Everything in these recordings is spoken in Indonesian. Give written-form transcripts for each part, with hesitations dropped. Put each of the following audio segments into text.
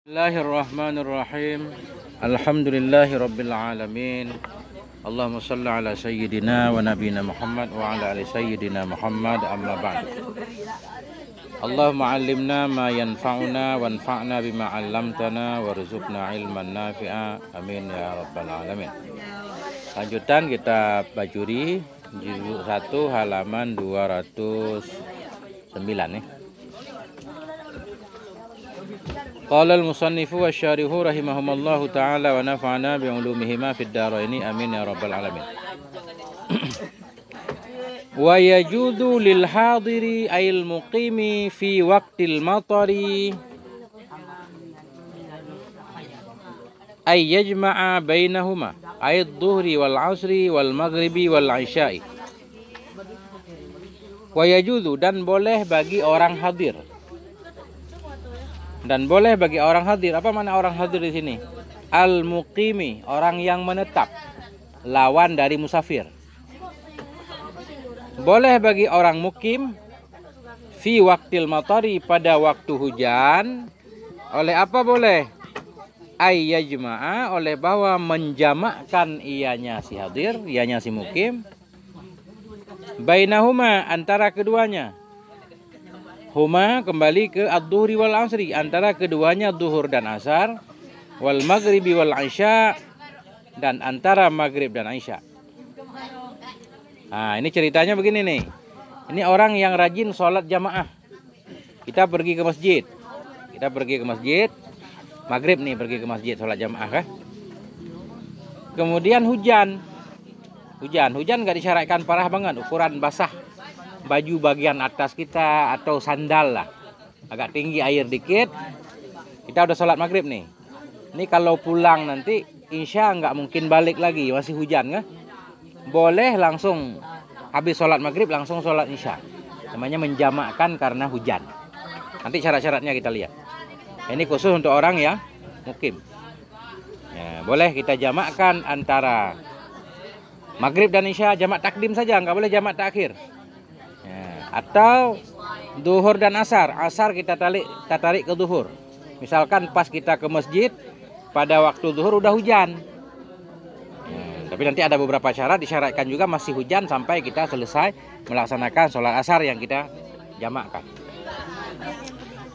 Bismillahirrahmanirrahim. Alhamdulillahi rabbil alamin. Allahumma salli ala sayyidina wa nabiyina Muhammad wa ala ali sayyidina Muhammad, amma ba'd. Allahumma 'allimna ma yanfa'una wanfa'na bima 'allamtana warzuqna ilman nafi'a. Amin ya rabbal alamin. Lanjutan kitab Bajuri juzuk 1 halaman 209 nih. Qala al-musannifu wa syarihu rahimahumallahu ta'ala wa nafa'ana bi'ulumihima fid dharaini amin ya rabbal alamin. Wa yajudu lil hadiri ayil muqimi fi waqtil matari ay yajma'a bainahuma ay adh-dhuhri wal 'asri wal maghribi wal 'isya'i. Wa yajudu, dan boleh bagi orang hadir. Dan boleh bagi orang hadir. Apa makna orang hadir di sini? Al-muqimi, orang yang menetap, lawan dari musafir. Boleh bagi orang mukim fi waqtil matari, pada waktu hujan. Oleh apa boleh? Ay yajma'a, oleh bahwa menjamakkan ianya si hadir, ianya si mukim. Bainahuma, antara keduanya. Huma kembali ke ad-dhuhri wal asri, antara keduanya duhur dan asar, wal maghribi wal isya, dan antara maghrib dan isya. Nah, ini ceritanya begini nih. Ini orang yang rajin sholat jamaah. Kita pergi ke masjid. Maghrib nih pergi ke masjid sholat jamaah kan. Kemudian hujan nggak disyaratkan parah banget, ukuran basah baju bagian atas kita atau sandal lah, agak tinggi air dikit, kita udah sholat maghrib nih. Ini kalau pulang nanti insya nggak mungkin balik lagi, masih hujan kan. Boleh langsung habis sholat maghrib langsung sholat isya, namanya menjamakkan karena hujan. Nanti syarat-syaratnya kita lihat. Ini khusus untuk orang yang mukim ya, boleh kita jamakkan antara maghrib dan isya, jamak takdim saja, nggak boleh jamak takhir. Atau duhur dan asar kita tarik ke duhur. Misalkan pas kita ke masjid pada waktu duhur udah hujan. Tapi nanti ada beberapa syarat, disyaratkan juga masih hujan sampai kita selesai melaksanakan sholat asar yang kita jamakkan.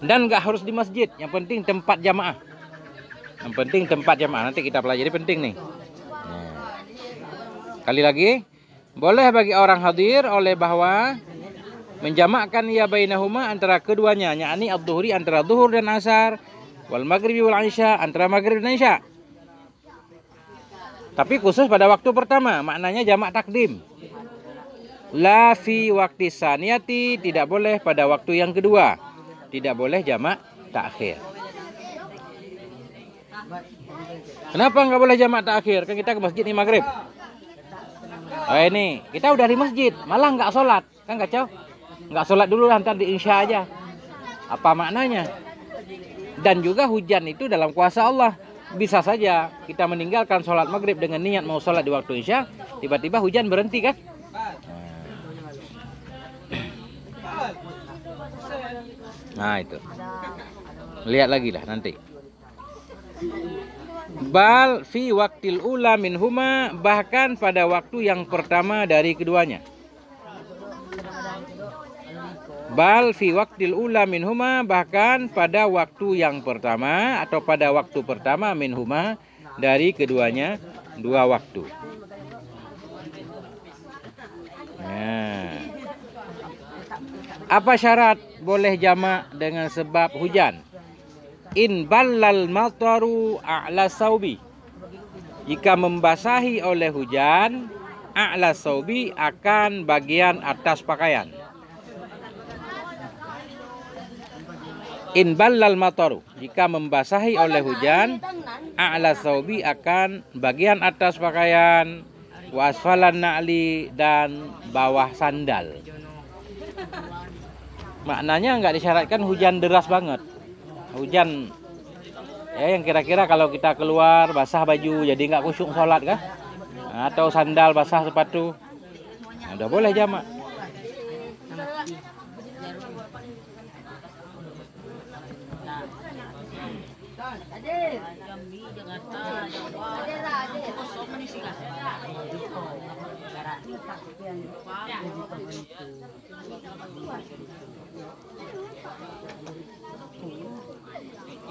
Dan nggak harus di masjid, yang penting tempat jamaah. Nanti kita pelajari, penting nih. Kali lagi, boleh bagi orang hadir oleh bahwa menjamakkan ia bainahuma, antara keduanya, yakni ad-dhuhri antara duhur dan asar, wal maghribi wal isya antara maghrib dan isya. Tapi khusus pada waktu pertama, maknanya jamak takdim. La fi waqti saniyati, tidak boleh pada waktu yang kedua. Tidak boleh jamak takhir. Kenapa nggak boleh jamak takhir? Kan kita ke masjid nih maghrib. Oh ini, kita udah di masjid, malah nggak sholat, kan kacau. Nggak sholat dulu, ntar di insya aja. Apa maknanya? Dan juga hujan itu dalam kuasa Allah. Bisa saja kita meninggalkan sholat maghrib dengan niat mau sholat di waktu isya, tiba-tiba hujan berhenti kan? Nah itu, lihat lagi lah nanti. Bal fi waqtil ula minhuma, bahkan pada waktu yang pertama dari keduanya. Bal fi waqtil ula minhuma, bahkan pada waktu yang pertama atau pada waktu pertama minhuma dari keduanya, dua waktu. Nah, apa syarat boleh jamak dengan sebab hujan? In ballal mataru a'la saubi, jika membasahi oleh hujan, a'la saubi, akan bagian atas pakaian. In ballal mataru, jika membasahi oleh hujan, a'la saubi, akan bagian atas pakaian, wa asfalan na'li, dan bawah sandal. Maknanya nggak disyaratkan hujan deras banget. Hujan ya yang kira-kira kalau kita keluar basah baju jadi nggak khusyuk sholat kah? Atau sandal basah sepatu, nah, udah boleh jamak.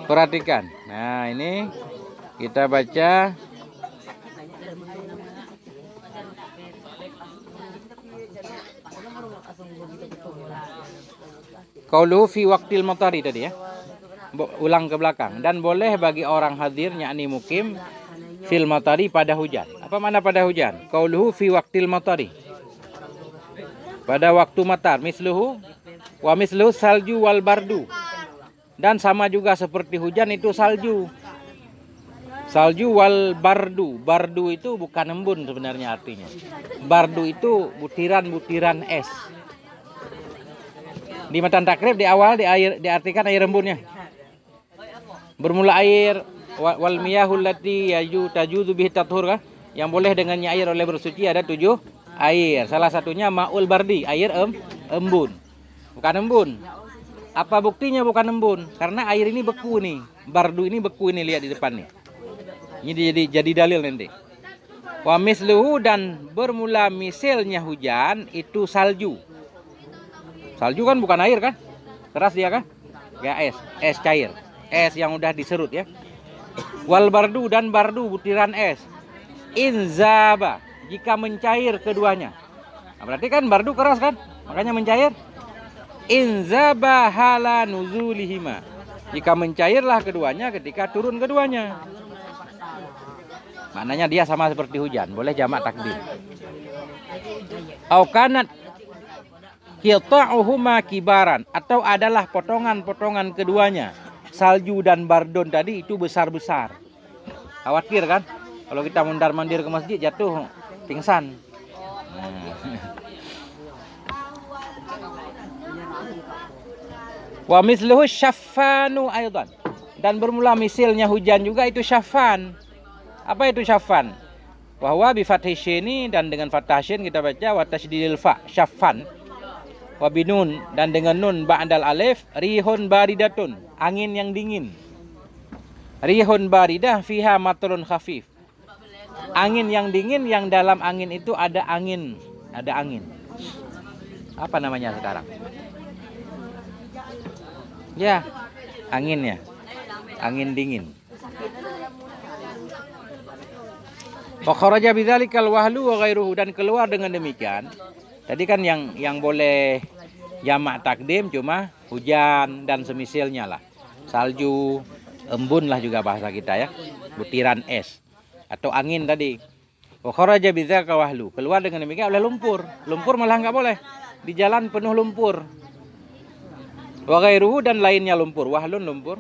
Perhatikan. Nah, ini kita baca qauluhu fi waqtil matari tadi ya. Ulang ke belakang. Dan boleh bagi orang hadir yakni mukim fil matari pada hujan. Apa makna pada hujan? Qauluhu fi waqtil matari. Pada waktu matar, misluhu wa misluhu salju wal bardu. Dan sama juga seperti hujan itu salju. Salju wal bardu. Bardu itu bukan embun sebenarnya artinya. Bardu itu butiran-butiran es. Di matan takrib di awal diartikan air embunnya. Bermula air wal miyahul lati tajuzu bihi tathur, yang boleh dengannya air oleh bersuci ada 7 air. Salah satunya maul bardi, air embun. Bukan embun. Apa buktinya bukan embun? Karena air ini beku nih. Bardu ini beku ini, lihat di depan nih. Ini jadi dalil nanti. Wa misluhu, dan bermula misilnya hujan itu salju. Salju kan bukan air kan? Keras dia kan? Ya es cair. Es yang udah diserut ya. Wal bardu, dan bardu butiran es. Inzaba, jika mencair keduanya. Nah, berarti kan bardu keras kan? Makanya mencair. Inzaba hala nuzulihima, jika mencairlah keduanya ketika turun keduanya. Maknanya dia sama seperti hujan, boleh jamak takdim. Au kanat qita'uhuma kibaran, atau adalah potongan-potongan keduanya, salju dan bardon tadi itu besar-besar. Khawatir kan? Kalau kita mundar-mandir ke masjid jatuh pingsan. Wa misluhu syaffanu aidan, dan bermula misilnya hujan juga itu syaffan. Apa itu syaffan? Wa huwa bi fathhi syini, dan dengan fathah syin kita baca wa tasydidil fa, syaffan. Wa binun, dan dengan nun ba'dal alif, rihun baridatun, angin yang dingin. Rihun baridah fiha matrun khafif, angin yang dingin yang dalam angin itu ada angin. Apa namanya sekarang? Ya, anginnya. Angin dingin. Wa kharaja bidzalikal wahlu wa ghairuhu, dan keluar dengan demikian. Tadi kan yang boleh jamak takdim cuma hujan dan semisalnya lah. Salju, embun lah juga bahasa kita ya. Butiran es atau angin tadi. Wa kharaja bidzaka wahlu, keluar dengan demikian oleh lumpur. Lumpur malah enggak boleh. Di jalan penuh lumpur. Wa ghairuhu, dan lainnya lumpur. Wahlun lumpur.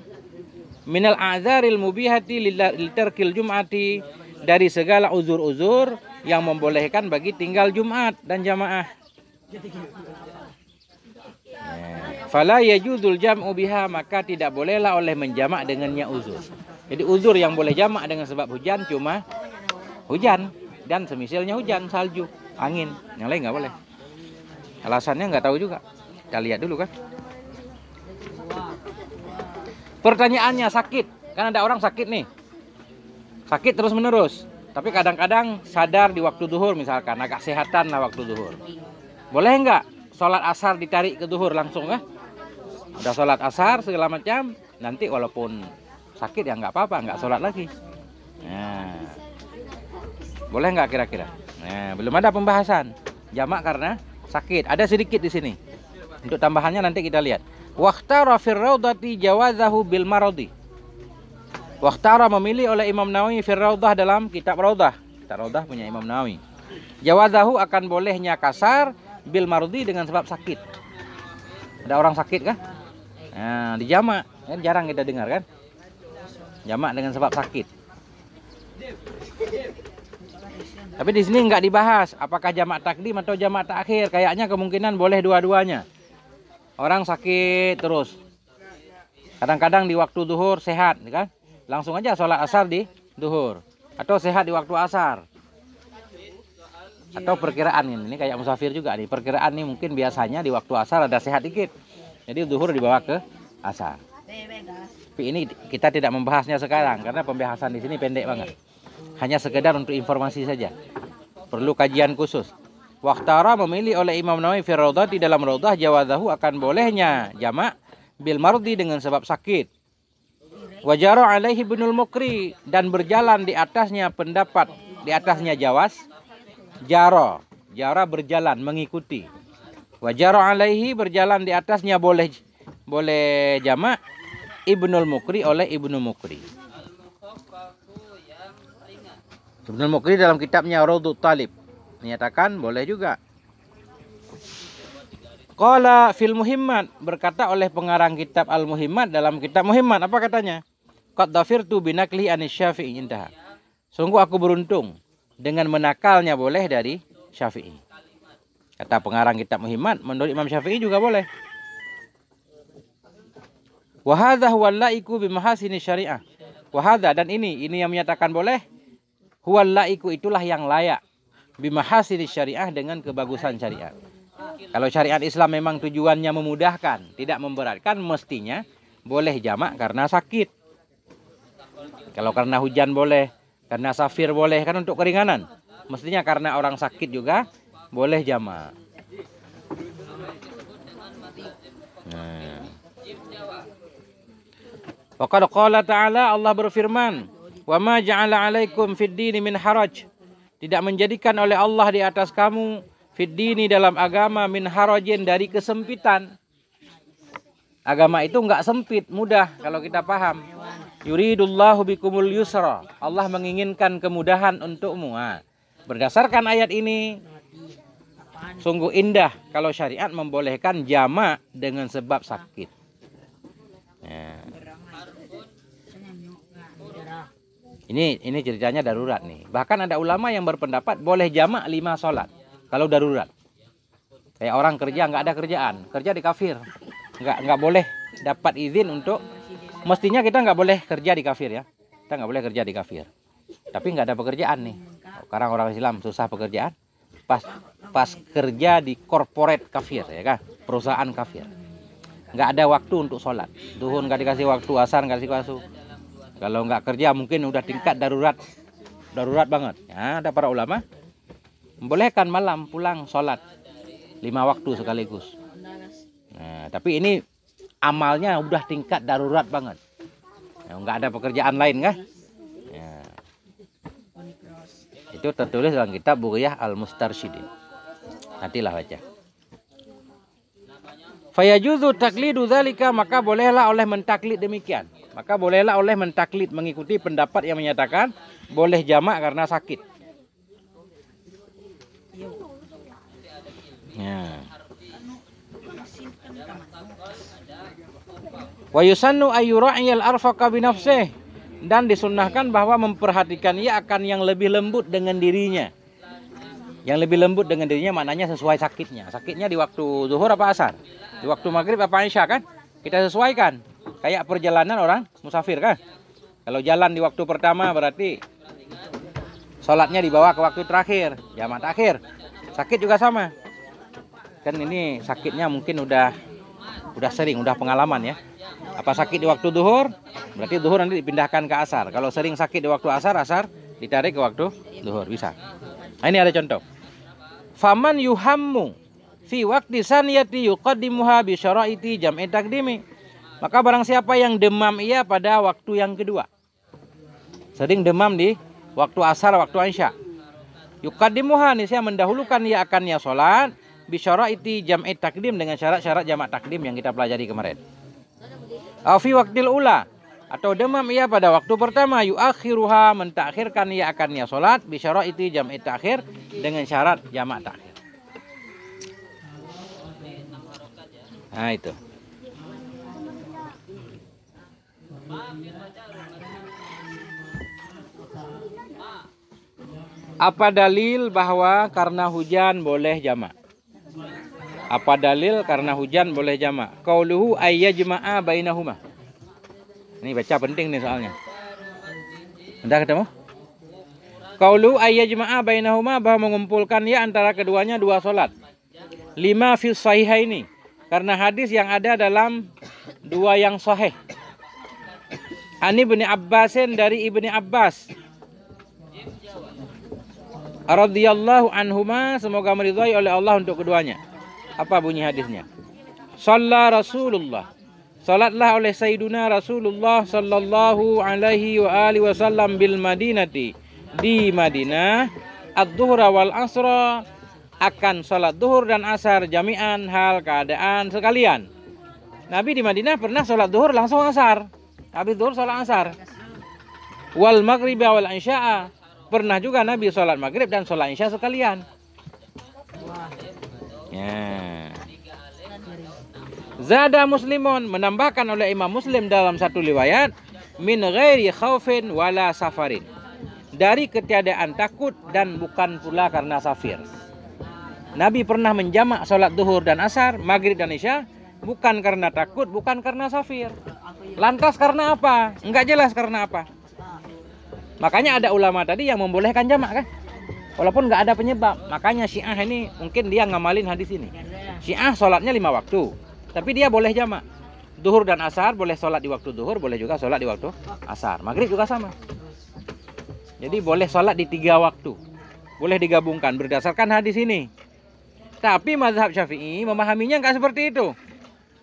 Minal a'zaril mubihati litarkil jum'ati, dari segala uzur-uzur yang membolehkan bagi tinggal Jumat dan jamaah. Fala yajuzul jam'u biha, maka tidak bolehlah oleh menjamak dengannya uzur. Jadi uzur yang boleh jamak dengan sebab hujan cuma hujan dan semisalnya hujan, salju, angin. Yang lain nggak boleh. Alasannya nggak tahu juga. Kita lihat dulu kan. Pertanyaannya sakit, kan ada orang sakit nih, sakit terus menerus, tapi kadang-kadang sadar di waktu zuhur misalkan, agak sehatan lah waktu zuhur. Boleh nggak sholat asar ditarik ke zuhur langsung kah? Udah sholat asar segala macam, nanti walaupun sakit ya nggak apa-apa, nggak sholat lagi. Nah, boleh nggak kira-kira? Nah, belum ada pembahasan jamak karena sakit. Ada sedikit di sini. Untuk tambahannya nanti kita lihat. Wakhtara fir raudhati jawazahu bil maradi. Wakhtara memilih oleh Imam Nawawi fir raudah, dalam kitab Raudah. Kitab Raudah punya Imam Nawawi. Jawazahu, akan bolehnya kasar bil maradi dengan sebab sakit. Ada orang sakit kan? Nah, dijamak kan jarang kita dengar kan? Jamak dengan sebab sakit. Tapi di sini nggak dibahas apakah jamak takdim atau jamak takhir. Kayaknya kemungkinan boleh dua-duanya. Orang sakit terus, kadang-kadang di waktu zuhur sehat kan, langsung aja sholat asar di zuhur, atau sehat di waktu asar, atau perkiraan ini kayak musafir juga nih, perkiraan nih mungkin biasanya di waktu asar ada sehat dikit, jadi zuhur dibawa ke asar. Tapi ini kita tidak membahasnya sekarang karena pembahasan di sini pendek banget. Hanya sekedar untuk informasi saja. Perlu kajian khusus. Waqtara memilih oleh Imam Nawawi fi Raudhah di dalam Raudhah jawazahu akan bolehnya jamak bil mardi dengan sebab sakit. Wajara alaihi Ibnul Mukri dan berjalan di atasnya pendapat di atasnya jawaz. Jara berjalan mengikuti. Wajara alaihi berjalan di atasnya boleh jamak Ibnul Mukri oleh Ibnu Mukri. Ibnul Mukri dalam kitabnya Raudhut Talib menyatakan boleh juga. Qala fil Muhimmat berkata oleh pengarang kitab Al Muhimmat dalam kitab Muhimmat apa katanya? Qad dhafirtu binakli anis Syafi'i intaha. Sungguh aku beruntung dengan menakalnya boleh dari Syafi'i. Kata pengarang kitab Muhimmat menurut Imam Syafi'i juga boleh. Wa hadza huwal laiku bi mahasini syariah. Wa hadza dan ini yang menyatakan boleh. Huwal laiku itulah yang layak bi mahasini syariah dengan kebagusan syariat. Kalau syariat Islam memang tujuannya memudahkan, tidak memberatkan, mestinya boleh jamak karena sakit. Kalau karena hujan boleh, karena safir boleh, kan untuk keringanan. Mestinya karena orang sakit juga boleh jamak. Nah. Waqad qala ta'ala Allah berfirman, "Wa ma ja'ala 'alaikum fid dini min haraj." Tidak menjadikan oleh Allah di atas kamu fid dini dalam agama min harajin dari kesempitan. Agama itu enggak sempit, mudah kalau kita paham. Yuridullahu bikumul yusra. Allah menginginkan kemudahan untukmu. Nah, berdasarkan ayat ini sungguh indah kalau syariat membolehkan jamak dengan sebab sakit. Nah. Ini ceritanya darurat nih. Bahkan ada ulama yang berpendapat boleh jamak 5 sholat kalau darurat. Kayak orang kerja nggak ada kerjaan, kerja di kafir, nggak boleh dapat izin untuk. Mestinya kita nggak boleh kerja di kafir ya. Kita nggak boleh kerja di kafir. Tapi nggak ada pekerjaan nih. Sekarang orang Islam susah pekerjaan. Pas kerja di corporate kafir ya kan, perusahaan kafir. Nggak ada waktu untuk sholat. Duhur nggak dikasih waktu, asar nggak dikasih waktu. Kalau nggak kerja mungkin udah tingkat darurat banget. Ya, ada para ulama membolehkan malam pulang sholat 5 waktu sekaligus. Nah, tapi ini amalnya udah tingkat darurat banget. Ya, nggak ada pekerjaan lain kan? Ya. Itu tertulis dalam kitab Bughyah Al-Mustarsyidin. Nantilah baca. Fayajuzu taklidu dzalika, maka bolehlah oleh mentaklid demikian. Maka bolehlah oleh mentaklid mengikuti pendapat yang menyatakan boleh jamak karena sakit. Ya. Wa yusannu ayyura'iyal arfaqa bi nafsihi, dan disunnahkan bahwa memperhatikan ia akan yang lebih lembut dengan dirinya. Yang lebih lembut dengan dirinya maknanya sesuai sakitnya. Sakitnya di waktu zuhur apa asar? Di waktu maghrib apa isya kan? Kita sesuaikan. Kayak perjalanan orang musafir kan? Kalau jalan di waktu pertama berarti sholatnya dibawa ke waktu terakhir, jamak terakhir. Sakit juga sama. Kan ini sakitnya mungkin udah sering, udah pengalaman ya. Apa sakit di waktu zuhur? Berarti zuhur nanti dipindahkan ke asar. Kalau sering sakit di waktu asar ditarik ke waktu zuhur, bisa. Nah, ini ada contoh. Faman yuhammu fi waqti saniyati yuqaddimuha bi syaraiti jam'i taqdimi. Maka barang siapa yang demam ia pada waktu yang kedua. Sering demam di waktu asar, waktu isya. Yuqaddimuha, niscaya mendahulukan ia akannya salat bi syaraiti jam'i taqdim dengan syarat-syarat jamak takdim yang kita pelajari kemarin. Au fi waqtil ula, atau demam ia pada waktu pertama, yuakhiruha, mentakhirkan ia akannya salat bi syaraiti jam'i takhir dengan syarat jamak takhir. Nah itu. Apa dalil bahwa karena hujan boleh jamak? Apa dalil karena hujan boleh jamak? Qauluhu ayyajma'a bainahuma. Ini baca penting nih soalnya. Udah ketemu? Qauluhu ayyajma'a bainahuma, bahwa mengumpulkan ya antara keduanya 2 salat. 5 fil sahihaini, karena hadis yang ada dalam 2 yang sahih. Ani Ibni Abbasin, dari Ibni Abbas radhiyallahu anhuma, semoga meridhai oleh Allah untuk keduanya. Apa bunyi hadisnya? Shalla Rasulullah, salatlah oleh Sayyiduna Rasulullah sallallahu alaihi wa alihi wasallam bil Madinati, di Madinah, ad-dhuhra wal asra, akan salat duhur dan asar jami'an, hal keadaan sekalian. Nabi di Madinah pernah salat duhur langsung asar, habis duhur salat asar. Wal maghrib wal isya'a, pernah juga Nabi sholat maghrib dan sholat isya sekalian. Ya. Zada Muslimun, menambahkan oleh Imam Muslim dalam satu riwayat, min ghairi khaufin wala safarin, dari ketiadaan takut dan bukan pula karena safir. Nabi pernah menjamak sholat duhur dan asar, maghrib dan isya, bukan karena takut, bukan karena safir. Lantas karena apa? Enggak jelas karena apa. Makanya ada ulama tadi yang membolehkan jamak kan, walaupun nggak ada penyebab. Makanya Syiah ini mungkin dia ngamalin hadis ini. Syiah sholatnya 5 waktu, tapi dia boleh jamak. Duhur dan asar boleh sholat di waktu duhur, boleh juga sholat di waktu asar. Maghrib juga sama. Jadi boleh sholat di 3 waktu, boleh digabungkan berdasarkan hadis ini. Tapi mazhab Syafi'i memahaminya nggak seperti itu.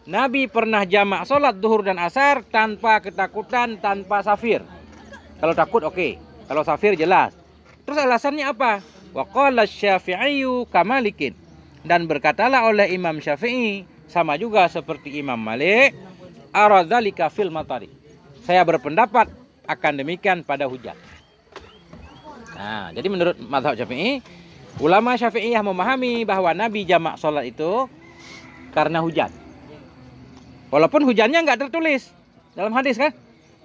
Nabi pernah jamak sholat duhur dan asar tanpa ketakutan, tanpa safir. Kalau takut oke, kalau safir jelas. Terus alasannya apa? Wa qala Syafi'iyyu kamalikin, dan berkatalah oleh Imam Syafi'i sama juga seperti Imam Malik, aradzalika fil matari, saya berpendapat akan demikian pada hujan. Nah, jadi menurut mazhab Syafi'i, ulama Syafi'iyah memahami bahwa Nabi jamak sholat itu karena hujan. Walaupun hujannya nggak tertulis dalam hadis kan.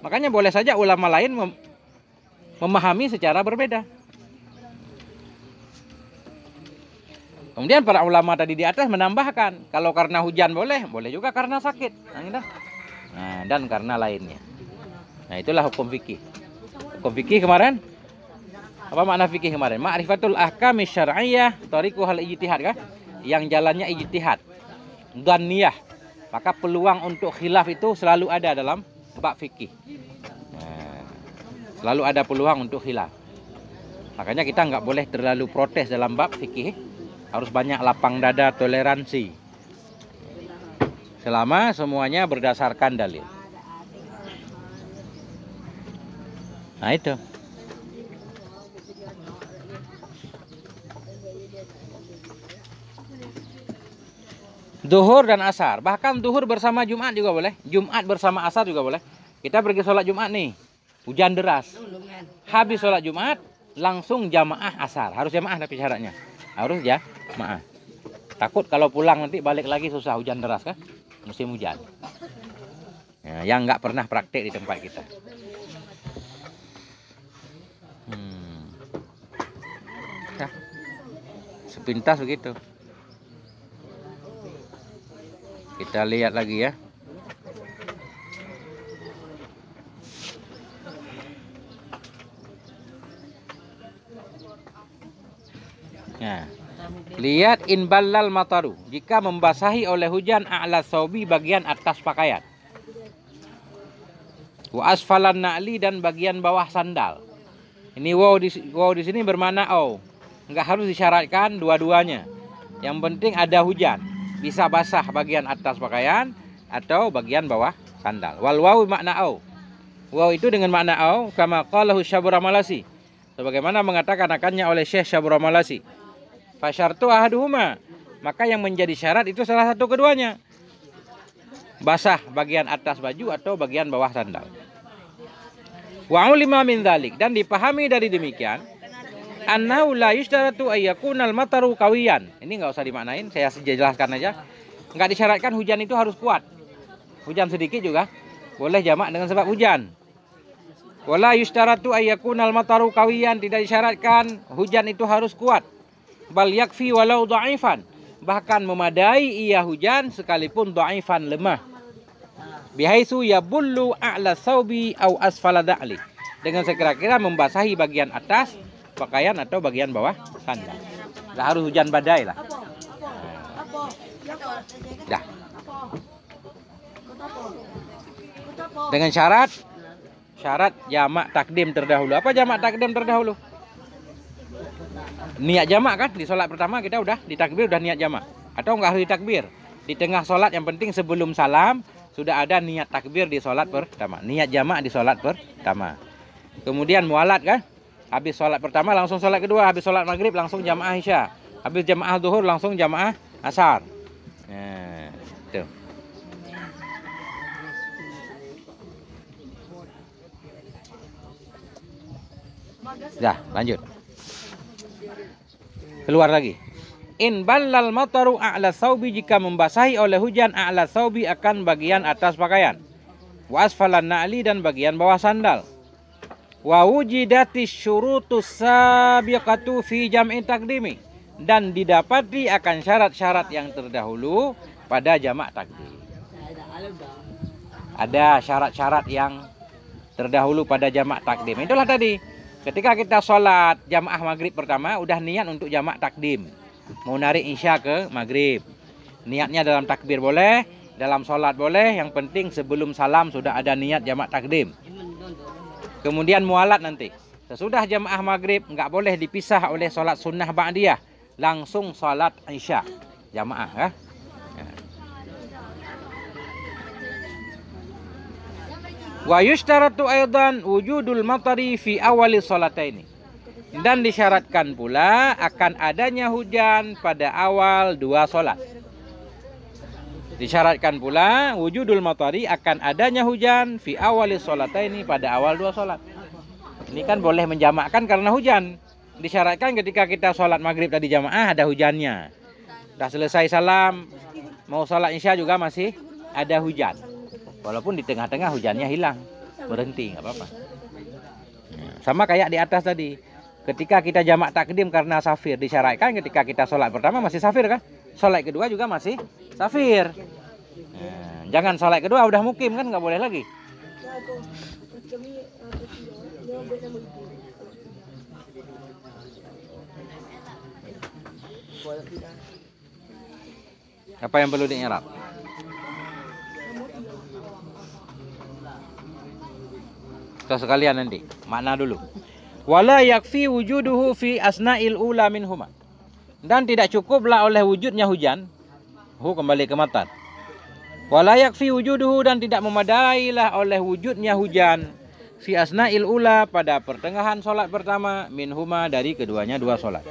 Makanya boleh saja ulama lain memahami secara berbeda. Kemudian para ulama tadi di atas menambahkan, kalau karena hujan boleh, boleh juga karena sakit. Nah, dan karena lainnya. Nah, itulah hukum fikih. Hukum fikih kemarin, apa makna fikih kemarin? Ma'rifatul ahkami syar'iyyah tariquhal ijtihad kan? Yang jalannya ijtihad. Dhaniyah. Maka peluang untuk khilaf itu selalu ada dalam bab fikih. Nah, selalu ada peluang untuk khilaf. Makanya kita nggak boleh terlalu protes dalam bab fikih. Harus banyak lapang dada, toleransi. Selama semuanya berdasarkan dalil. Nah itu. Duhur dan asar, bahkan duhur bersama Jumat juga boleh, Jumat bersama asar juga boleh. Kita pergi sholat Jumat nih, hujan deras. Habis sholat Jumat, langsung jamaah asar. Harus jamaah tapi syaratnya. Harus jamaah. Takut kalau pulang nanti balik lagi susah, hujan deras kan? Musim hujan. Ya, yang nggak pernah praktek di tempat kita. Ya, sepintas begitu. Kita lihat lagi ya. Nah, lihat inballal mataru, jika membasahi oleh hujan a'la saubi, bagian atas pakaian. Wa asfalan na'li, dan bagian bawah sandal. Ini wow di sini bermakna au. Enggak harus disyaratkan dua-duanya. Yang penting ada hujan. Bisa basah bagian atas pakaian atau bagian bawah sandal. Wal waw makna au. Waw itu dengan makna au, kama qalahu Syabur Malasi, sebagaimana mengatakan akannya oleh Syekh Syabur Malasi. Fasyartu ahaduhuma, maka yang menjadi syarat itu salah satu keduanya. Basah bagian atas baju atau bagian bawah sandal. Wa ulima min dzalik, dan dipahami dari demikian, annahu la yushtaratu ayyakunal mataru qawiyan. Ini enggak usah dimaknain, saya jelaskan aja. Enggak disyaratkan hujan itu harus kuat. Hujan sedikit juga boleh jamak dengan sebab hujan. Wala yushtaratu ayyakunal mataru qawiyan, tidak disyaratkan hujan itu harus kuat. Bal yakfi walau dha'ifan, bahkan memadai ia hujan sekalipun dha'ifan, lemah. Bihaitsu yabullu a'la saubi au asfala da'li, dengan sekira-kira membasahi bagian atas pakaian atau bagian bawah sandal. Nggak harus hujan badai lah. Dah. Dengan syarat syarat jamak takdim terdahulu. Apa jamak takdim terdahulu? Niat jamak kan, di sholat pertama kita udah di takbir udah niat jamak. Atau enggak harus di takbir. Di tengah sholat yang penting sebelum salam sudah ada niat takbir di sholat pertama. Niat jamak di sholat pertama. Kemudian mualat kan, habis sholat pertama langsung sholat kedua. Habis sholat maghrib langsung jamaah isya. Habis jamaah zuhur langsung jamaah asar. Nah, itu. Dah, lanjut. Keluar lagi. In ballal mataru a'la saubi, jika membasahi oleh hujan a'la saubi akan bagian atas pakaian. Wa asfalan na'li, dan bagian bawah sandal. Wa wujidatis syurutus sabiqatu fi jam'i takdimi, dan didapati akan syarat-syarat yang terdahulu pada jamak takdim. Ada syarat-syarat yang terdahulu pada jamak takdim. Itulah tadi. Ketika kita sholat jamaah maghrib pertama, udah niat untuk jamak takdim. Mau narik isya ke maghrib. Niatnya dalam takbir boleh, dalam sholat boleh. Yang penting sebelum salam sudah ada niat jamak takdim. Kemudian mualat nanti. Sesudah jamaah maghrib, nggak boleh dipisah oleh sholat sunnah ba'diyah. Langsung sholat isya jamaah ya. Wa yushtaratu aidan wujudul matari fi awali sholataini, dan disyaratkan pula akan adanya hujan pada awal dua sholat. Disyaratkan pula wujudul matari, akan adanya hujan fi awali sholataini, pada awal dua sholat. Ini kan boleh menjamakkan karena hujan. Disyaratkan ketika kita sholat maghrib tadi jamaah ada hujannya. Sudah selesai salam, mau sholat isya juga masih ada hujan. Walaupun di tengah-tengah hujannya hilang, berhenti, nggak apa-apa. Sama kayak di atas tadi. Ketika kita jamak takdim karena safir, disyaratkan ketika kita sholat pertama masih safir kan? Sholat kedua juga masih safir. Jangan sholat kedua udah mukim kan, nggak boleh lagi. Apa yang perlu di-i'rab? Kita sekalian nanti makna dulu. Wala yakfi wujuduhu fi asna'il ula minhuma, dan tidak cukuplah oleh wujudnya hujan. Kembali ke matan. Wala yakfi wujuduhu, dan tidak memadailah oleh wujudnya hujan fi asna'il ula, pada pertengahan sholat pertama, minhuma, dari keduanya dua sholat.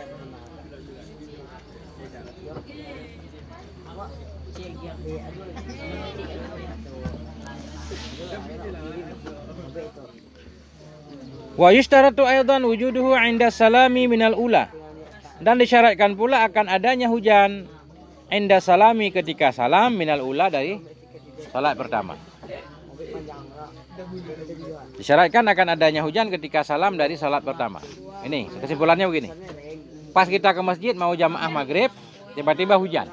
Wa yushtaratu aidan wujuduhu 'inda salami minal ula, dan disyaratkan pula akan adanya hujan 'inda salami, ketika salam, minal ula, dari salat pertama. Disyaratkan akan adanya hujan ketika salam dari salat pertama. Ini kesimpulannya begini. Pas kita ke masjid mau jamaah maghrib, tiba-tiba hujan.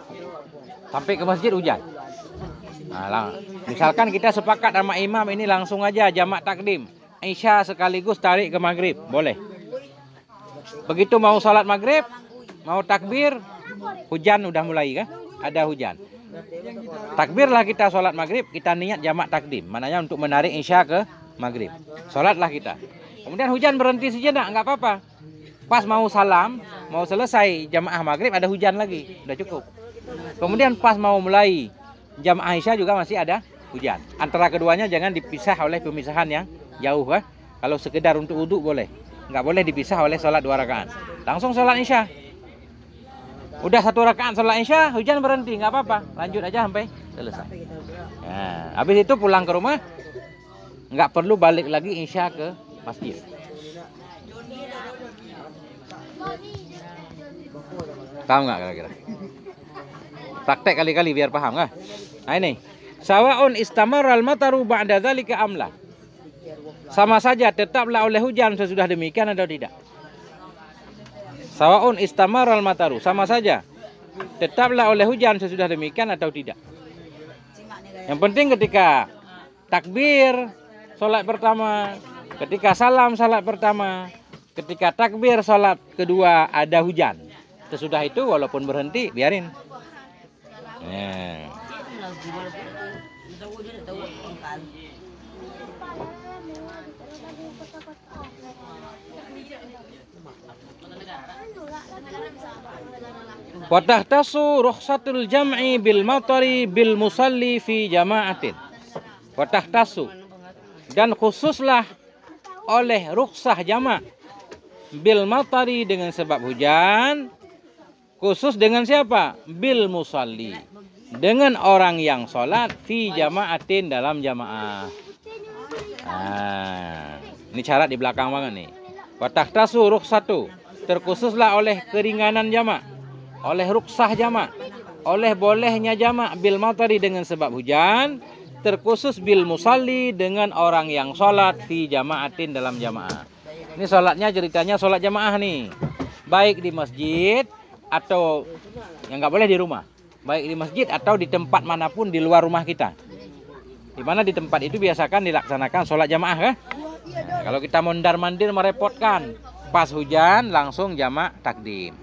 Sampai ke masjid hujan. Nah, misalkan kita sepakat sama imam ini langsung aja jamak takdim. Isya sekaligus tarik ke maghrib, boleh. Begitu mau sholat maghrib, mau takbir, hujan udah mulai kan? Ada hujan. Takbirlah kita sholat maghrib, kita niat jamak takdim. Maknanya untuk menarik isya ke maghrib. Sholatlah kita. Kemudian hujan berhenti sejenak, nggak apa-apa. Pas mau salam, mau selesai jamaah maghrib ada hujan lagi, udah cukup. Kemudian pas mau mulai jamaah isya juga masih ada hujan. Antara keduanya jangan dipisah oleh pemisahan yang jauh kan. Kalau sekedar untuk wudhu boleh, nggak boleh dipisah oleh sholat 2 rakaat. Langsung sholat isya. Udah 1 rakaat sholat isya, hujan berhenti, nggak apa-apa, lanjut aja sampai selesai. Nah, habis itu pulang ke rumah, nggak perlu balik lagi isya ke masjid. Paham nggak kira-kira? Praktek kali-kali biar paham kan? Nah ini, sawaun istamarral mataru ba'da dzalika amla. Sama saja tetaplah oleh hujan sesudah demikian atau tidak. Sawaun istamarral mataru, sama saja tetaplah oleh hujan sesudah demikian atau tidak. Yang penting ketika takbir salat pertama, ketika salam salat pertama, ketika takbir salat kedua ada hujan. Sesudah itu walaupun berhenti biarin. Nah. Wa tahtasu rukhsatul jam'i bil matari bil musalli fi jama'atin. Wa tahtasu, dan khususlah oleh rukhsah jamak bil matari dengan sebab hujan, khusus dengan siapa? Bil musalli, dengan orang yang sholat fi jama'atin dalam jamaah. Ini syarat di belakang banget nih. Wa tahtasu rukhsatu, terkhususlah oleh keringanan jamak, oleh rukhsah jamak, oleh bolehnya jamak bil matari dengan sebab hujan, terkhusus bil musalli dengan orang yang sholat fi jama'atin dalam jamaah. Ini sholatnya ceritanya sholat jamaah nih, baik di masjid atau yang nggak boleh di rumah, baik di masjid atau di tempat manapun di luar rumah kita. Di mana di tempat itu biasakan dilaksanakan sholat jamaah kan? Nah, kalau kita mondar mandir merepotkan, pas hujan langsung jamak takdim.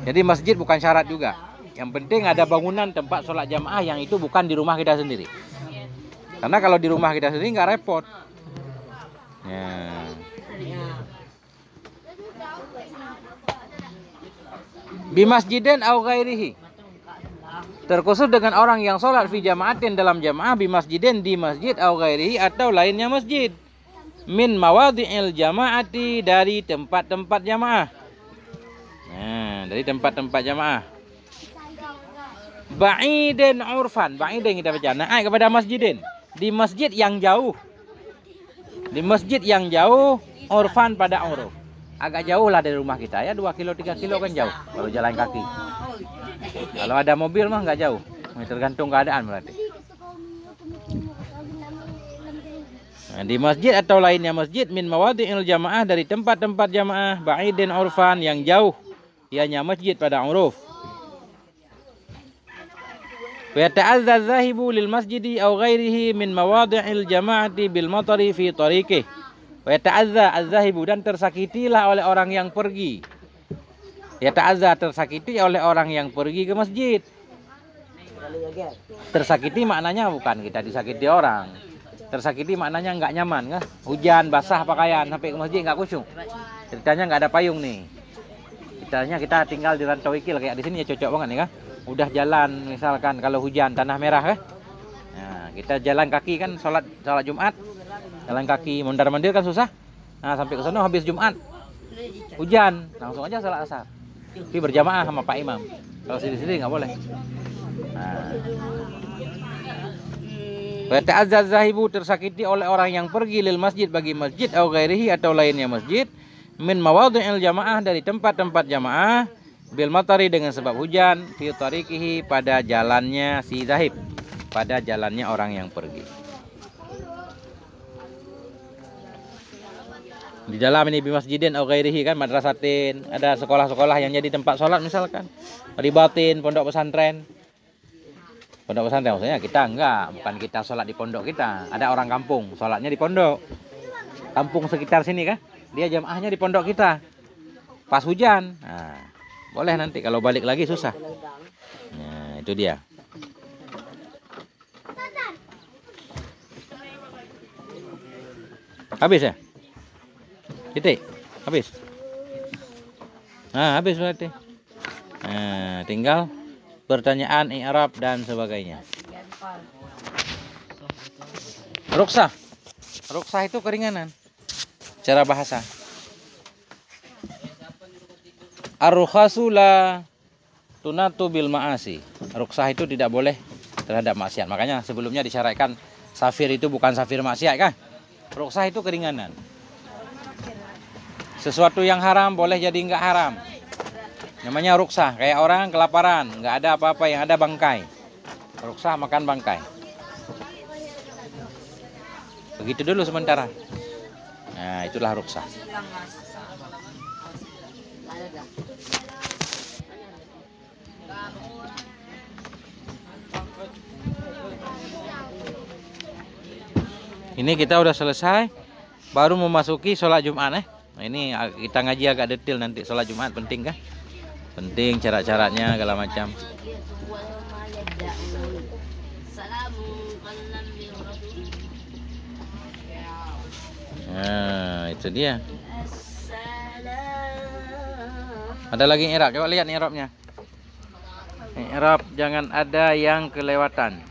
Jadi masjid bukan syarat juga. Yang penting ada bangunan tempat sholat jamaah yang itu bukan di rumah kita sendiri. Karena kalau di rumah kita sendiri nggak repot. Ya. Bimasjidin au ghairihi, terkhusus dengan orang yang sholat fi jama'atin dalam jamaah, bimasjidin di masjid, au ghairihi atau lainnya masjid, min mawadhi'il jama'ati dari tempat-tempat jamaah. Nah, dari tempat-tempat jamaah. Ba'idin urfan, ba'idin kita baca, naik kepada masjidin, di masjid yang jauh. Di masjid yang jauh, urfan pada uruf. Agak jauh lah dari rumah kita ya, 2 kilo 3 kilo kan jauh kalau jalan kaki. Kalau ada mobil mah nggak jauh, tergantung keadaan berarti. Nah, di masjid atau lainnya masjid, min mawadhi'il jamaah dari tempat-tempat jamaah, ba'idin urfan yang jauh, ianya masjid pada uruf. Wa yata'azza zahibu lil masjidi aw ghairihi min mawadhi'il jama'ati bil matari fi tariqih. Wa yata'azza az-zahibu, dan tersakitilah oleh orang yang pergi. Yata'azza, tersakiti oleh orang yang pergi ke masjid. Tersakiti maknanya bukan kita disakiti orang. Tersakiti maknanya nggak nyaman kan? Hujan basah pakaian sampai ke masjid nggak khusyuk. Ceritanya nggak ada payung nih. Ceritanya kita tinggal di Rantau Ikil kayak di sini ya, cocok banget nih kan? Udah jalan misalkan kalau hujan tanah merah kan? Nah, kita jalan kaki kan, sholat Jumat, jalan kaki mondar mandir kan susah. Nah, sampai ke sana habis Jumat hujan, langsung aja sholat asar. Tapi berjamaah sama Pak Imam. Kalau sendiri-sendiri nggak boleh. Nah, wa ta'azzaz zahibu, tersakiti oleh orang yang pergi lil masjid bagi masjid, au ghairihi atau lainnya masjid, min mawadhi'il jamaah dari tempat-tempat jamaah, bil matari dengan sebab hujan, fi tariqihi pada jalannya si zahib, pada jalannya orang yang pergi. Di dalam ini bimasjidin au ghairihi kan, madrasatin, ada sekolah-sekolah yang jadi tempat sholat misalkan, ribatin, pondok pesantren. Pondok pesantren maksudnya kita enggak, bukan kita sholat di pondok kita. Ada orang kampung sholatnya di pondok. Kampung sekitar sini kan, dia jamaahnya di pondok kita. Pas hujan, nah, boleh nanti kalau balik lagi susah. Nah, itu dia. Habis ya? Titik, habis. Nah, habis berarti. Nah, tinggal pertanyaan, i'rab dan sebagainya. Rukhsah. Rukhsah itu keringanan cara bahasa. Ar-rukhasu la tunatu bil ma'asi. Rukhsah itu tidak boleh terhadap maksiat. Makanya sebelumnya disyaratkan safir itu bukan safir maksiat kan? Rukhsah itu keringanan. Sesuatu yang haram boleh jadi enggak haram. Namanya rukhsah. Kayak orang kelaparan, enggak ada apa-apa, yang ada bangkai. Rukhsah makan bangkai. Begitu dulu sementara. Nah, itulah rukhsah. Ini kita udah selesai, baru memasuki sholat Jumat. Nah, ini kita ngaji agak detail nanti. Sholat Jumat penting kan? Penting cara-caranya segala macam. Nah, itu dia. Ada lagi i'rab, coba lihat nih i'rabnya. I'rab jangan ada yang kelewatan.